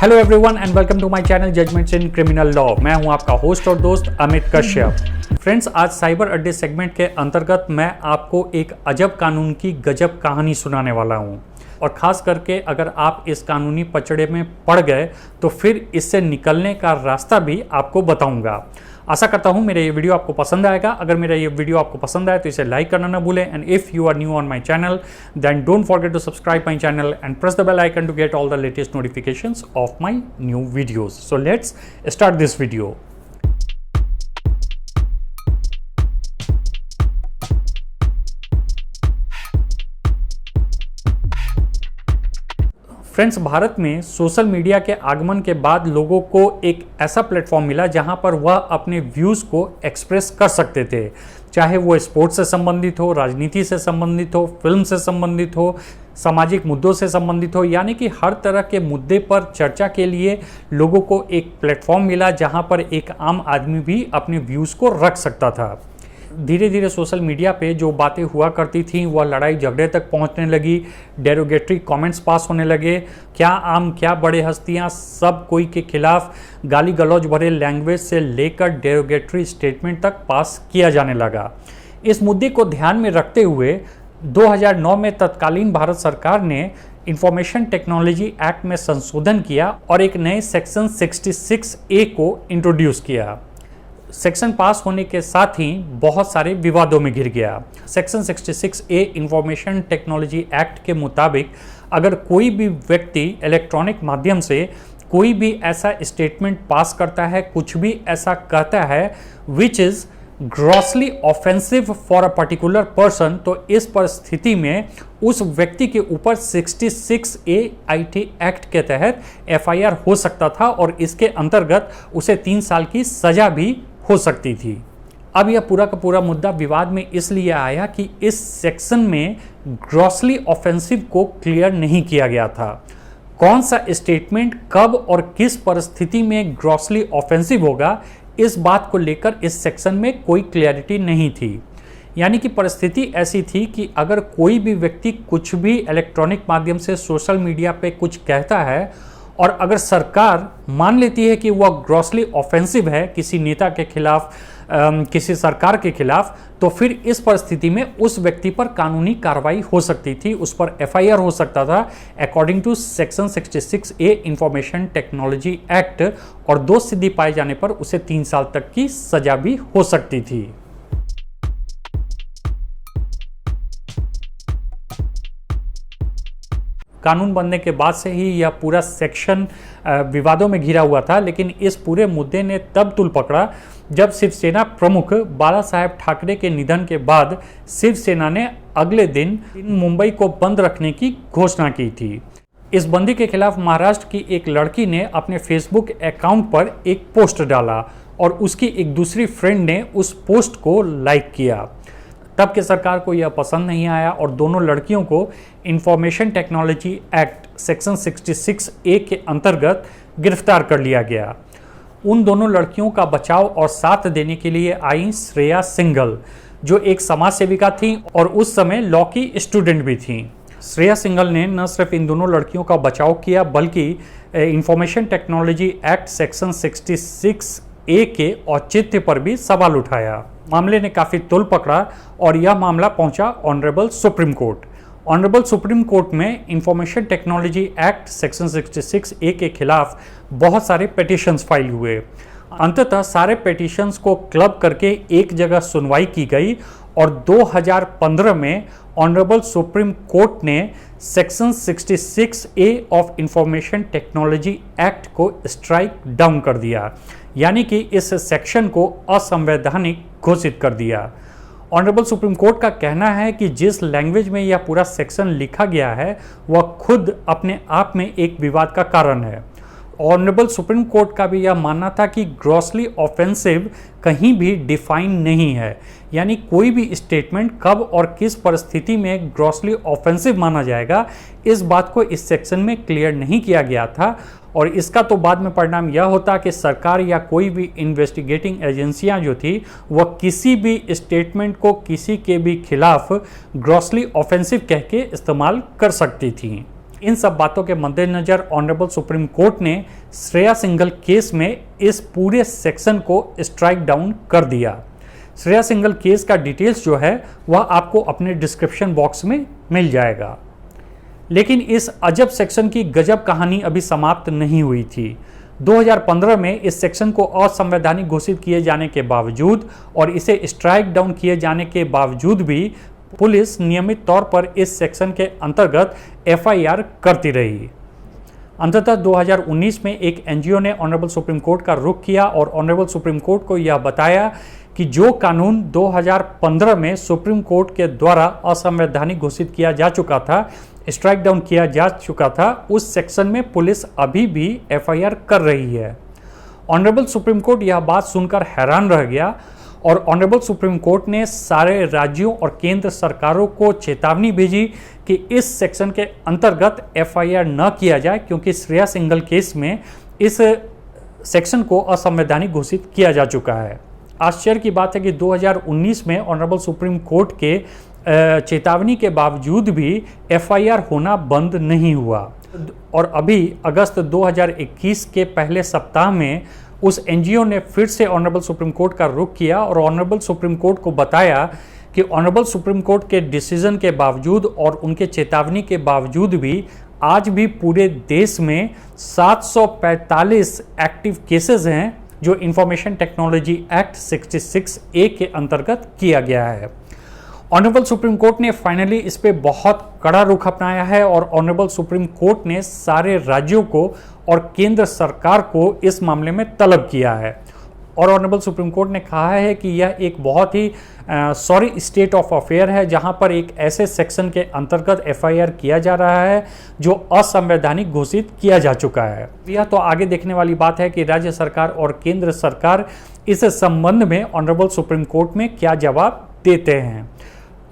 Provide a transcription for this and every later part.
Hello everyone and welcome to my channel judgments in criminal law. मैं हूं आपका host और दोस्त अमित कश्यप। फ्रेंड्स, आज साइबर अड्डे सेगमेंट के अंतर्गत मैं आपको एक अजब कानून की गजब कहानी सुनाने वाला हूं और ख़ास करके अगर आप इस कानूनी पचड़े में पड़ गए तो फिर इससे निकलने का रास्ता भी आपको बताऊंगा। आशा करता हूं मेरा ये वीडियो आपको पसंद आएगा। अगर मेरा ये वीडियो आपको पसंद आए तो इसे लाइक करना ना भूलें and if you are new on my channel then don't forget to subscribe my channel and press the bell icon to get all the latest notifications of my new videos. So let's start this video. Friends, Bharat में social media के आगमन के बाद लोगों को एक ऐसा platform मिला जहां पर वह अपने व्यूज़ को एक्सप्रेस कर सकते थे, चाहे वो स्पोर्ट्स से संबंधित हो, राजनीति से संबंधित हो, फिल्म से संबंधित हो, सामाजिक मुद्दों से संबंधित हो, यानी कि हर तरह के मुद्दे पर चर्चा के लिए लोगों को एक प्लेटफॉर्म मिला जहां पर एक आम आदमी भी अपने व्यूज़ को रख सकता था। धीरे धीरे सोशल मीडिया पे जो बातें हुआ करती थी वह लड़ाई झगड़े तक पहुंचने लगी, डेरोगेटरी कमेंट्स पास होने लगे, क्या आम क्या बड़े हस्तियां सब कोई के खिलाफ गाली गलौज भरे लैंग्वेज से लेकर डेरोगेटरी स्टेटमेंट तक पास किया जाने लगा। इस मुद्दे को ध्यान में रखते हुए 2009 में तत्कालीन भारत सरकार ने इंफॉर्मेशन टेक्नोलॉजी एक्ट में संशोधन किया और एक नए सेक्शन 66A को इंट्रोड्यूस किया। सेक्शन पास होने के साथ ही बहुत सारे विवादों में घिर गया। Section 66A information technology act के मुताबिक अगर कोई भी व्यक्ति इलेक्ट्रॉनिक माध्यम से कोई भी ऐसा स्टेटमेंट पास करता है, कुछ भी ऐसा कहता है which is grossly offensive for a particular person, तो इस परिस्थिति में उस व्यक्ति के ऊपर 66A IT एक्ट के तहत FIR हो सकता था और इसके अंतर्गत उसे 3 साल की सजा भी हो सकती थी। अब यह पूरा का पूरा मुद्दा विवाद में इसलिए आया कि इस सेक्शन में ग्रॉसली ऑफेंसिव को क्लियर नहीं किया गया था। कौन सा स्टेटमेंट कब और किस परिस्थिति में ग्रॉसली ऑफेंसिव होगा, इस बात को लेकर इस सेक्शन में कोई क्लैरिटी नहीं थी। यानी कि परिस्थिति ऐसी थी कि अगर कोई भी व्यक्ति कुछ भी इलेक्ट्रॉनिक माध्यम से सोशल मीडिया पे कुछ कहता है और अगर सरकार मान लेती है कि वह ग्रॉसली ऑफेंसिव है किसी नेता के खिलाफ, किसी सरकार के खिलाफ, तो फिर इस परिस्थिति में उस व्यक्ति पर कानूनी कार्रवाई हो सकती थी, उस पर FIR हो सकता था according to section 66A information technology act और दोष सिद्धि पाए जाने पर उसे 3 साल तक की सजा भी हो सकती थी। कानून बनने के बाद से ही यह पूरा सेक्शन विवादों में घिरा हुआ था, लेकिन इस पूरे मुद्दे ने तब तूल पकड़ा जब शिवसेना प्रमुख बाला साहेब ठाकरे के निधन के बाद शिवसेना ने अगले दिन मुंबई को बंद रखने की घोषणा की थी। इस बंदी के खिलाफ महाराष्ट्र की एक लड़की ने अपने फेसबुक अकाउंट पर एक पोस्ट डाला और उसकी एक दूसरी फ्रेंड ने उस पोस्ट को लाइक किया। तब के सरकार को यह पसंद नहीं आया और दोनों लड़कियों को information technology act section 66A के अंतर्गत गिरफ्तार कर लिया गया। उन दोनों लड़कियों का बचाव और साथ देने के लिए आई श्रेया सिंघल, जो एक समाज सेविका थी और उस समय लॉ की स्टूडेंट भी थी। श्रेया सिंघल ने न सिर्फ इन दोनों लड़कियों का बचाव किया बल्कि information technology act section 66A के औचित्य पर भी सवाल उठाया। मामले ने काफ़ी तूल पकड़ा और यह मामला पहुंचा honourable supreme court. Honourable supreme court में information technology act section 66A के खिलाफ बहुत सारे पिटीशंस फाइल हुए। अंततः सारे पिटीशंस को क्लब करके एक जगह सुनवाई की गई और 2015 में ऑनरेबल सुप्रीम कोर्ट ने section 66A of information technology act को स्ट्राइक डाउन कर दिया, यानी कि इस सेक्शन को असंवैधानिक घोषित कर दिया। ऑनरेबल सुप्रीम कोर्ट का कहना है कि जिस लैंग्वेज में यह पूरा सेक्शन लिखा गया है वह खुद अपने आप में एक विवाद का कारण है। ऑनरेबल सुप्रीम कोर्ट का भी यह मानना था कि ग्रॉसली ऑफेंसिव कहीं भी डिफाइन नहीं है, यानी कोई भी स्टेटमेंट कब और किस परिस्थिति में ग्रॉसली ऑफेंसिव माना जाएगा, इस बात को इस सेक्शन में क्लियर नहीं किया गया था और इसका तो बाद में परिणाम यह होता कि सरकार या कोई भी इन्वेस्टिगेटिंग एजेंसियां जो थी वह किसी भी स्टेटमेंट को किसी के भी खिलाफ ग्रॉसली ऑफेंसिव कह के इस्तेमाल कर सकती थी। इन सब बातों के मद्देनजर ऑनरेबल सुप्रीम कोर्ट ने श्रेया सिंघल केस में इस पूरे सेक्शन को स्ट्राइक डाउन कर दिया। श्रेया सिंघल केस का डिटेल्स जो है वह आपको अपने डिस्क्रिप्शन बॉक्स में मिल जाएगा। लेकिन इस अजब सेक्शन की गजब कहानी अभी समाप्त नहीं हुई थी। 2015 में इस सेक्शन को असंवैधानिक घोषित किए जाने के बावजूद और इसे स्ट्राइक डाउन किए जाने के बावजूद भी पुलिस नियमित तौर पर इस सेक्शन के अंतर्गत एफआईआर करती रही। अंततः 2019 में एक एनजीओ ने ऑनरेबल सुप्रीम कोर्ट का रुख किया और ऑनरेबल सुप्रीम कोर्ट को यह बताया कि जो कानून 2015 में सुप्रीम कोर्ट के द्वारा असंवैधानिक घोषित किया जा चुका था, स्ट्राइक डाउन किया जा चुका था, उस सेक्शन में पुलिस अभी भी एफआईआर कर रही है। ऑनरेबल सुप्रीम कोर्ट यह बात सुनकर हैरान रह गया और ऑनरेबल सुप्रीम कोर्ट ने सारे राज्यों और केंद्र सरकारों को चेतावनी भेजी कि इस सेक्शन के अंतर्गत एफआईआर न किया जाए, क्योंकि श्रेया सिंघल केस में इस सेक्शन को असंवैधानिक घोषित किया जा चुका है। आश्चर्य की बात है कि 2019 में ऑनरेबल सुप्रीम कोर्ट के चेतावनी के बावजूद भी एफआईआर होना बंद नहीं हुआ और अभी अगस्त 2021 के पहले सप्ताह में उस एनजीओ ने फिर से ऑनरेबल सुप्रीम कोर्ट का रुख किया और ऑनरेबल सुप्रीम कोर्ट को बताया कि ऑनरेबल सुप्रीम कोर्ट के डिसीजन के बावजूद और उनके चेतावनी के बावजूद भी आज भी पूरे देश में 745 एक्टिव केसेस हैं जो इंफॉर्मेशन टेक्नोलॉजी एक्ट 66A के अंतर्गत किया गया है। ऑनरेबल सुप्रीम कोर्ट ने फाइनली इस पे बहुत कड़ा रुख अपनाया है और ऑनरेबल सुप्रीम कोर्ट ने सारे राज्यों को और केंद्र सरकार को इस मामले में तलब किया है और ऑनरेबल सुप्रीम कोर्ट ने कहा है कि यह एक बहुत ही सॉरी स्टेट ऑफ अफेयर है जहां पर एक ऐसे सेक्शन के अंतर्गत एफआईआर किया जा रहा है जो असंवैधानिक घोषित किया जा चुका है। यह तो आगे देखने वाली बात है कि राज्य सरकार और केंद्र सरकार इस संबंध में ऑनरेबल सुप्रीम कोर्ट में क्या जवाब देते हैं।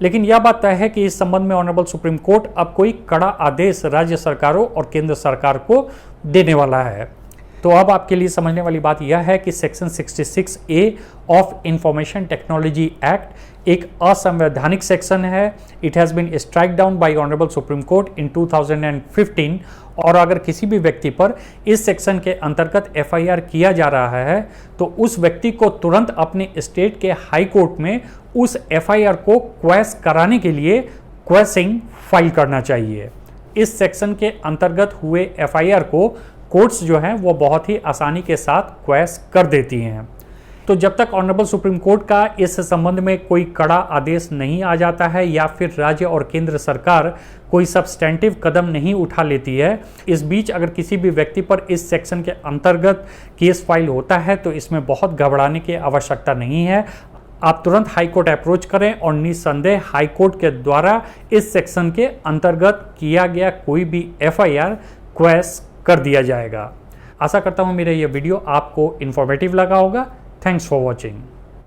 लेकिन यह बात तय है कि इस संबंध में ऑनरेबल सुप्रीम कोर्ट अब कोई कड़ा आदेश राज्य सरकारों और केंद्र सरकार को देने वाला है। तो अब आपके लिए समझने वाली बात यह है कि section 66A of information technology act एक असंवैधानिक सेक्शन है। It has been strike down by honourable supreme court in 2015 और अगर किसी भी व्यक्ति पर इस सेक्शन के अंतर्गत एफआईआर किया जा रहा है तो उस व्यक्ति को तुरंत अपने स्टेट के हाई कोर्ट में उस एफआईआर को क्वैश कराने के लिए क्वैशिंग फाइल करना चाहिए। इस सेक्शन के अंतर्गत हुए एफआईआर को कोर्ट्स जो हैं वो बहुत ही आसानी के साथ क्वैश कर देती हैं। तो जब तक ऑनरेबल सुप्रीम कोर्ट का इस संबंध में कोई कड़ा आदेश नहीं आ जाता है या फिर राज्य और केंद्र सरकार कोई सब्सटेंटिव कदम नहीं उठा लेती है, इस बीच अगर किसी भी व्यक्ति पर इस सेक्शन के अंतर्गत केस फाइल होता है तो इसमें बहुत घबराने की आवश्यकता नहीं है। आप तुरंत हाई कोर्ट अप्रोच करें और निस्संदेह हाई कोर्ट के द्वारा इस सेक्शन के अंतर्गत किया गया कोई भी एफआईआर क्वैश कर दिया जाएगा। आशा करता हूँ मेरा यह वीडियो आपको इन्फॉर्मेटिव लगा होगा। Thanks for watching.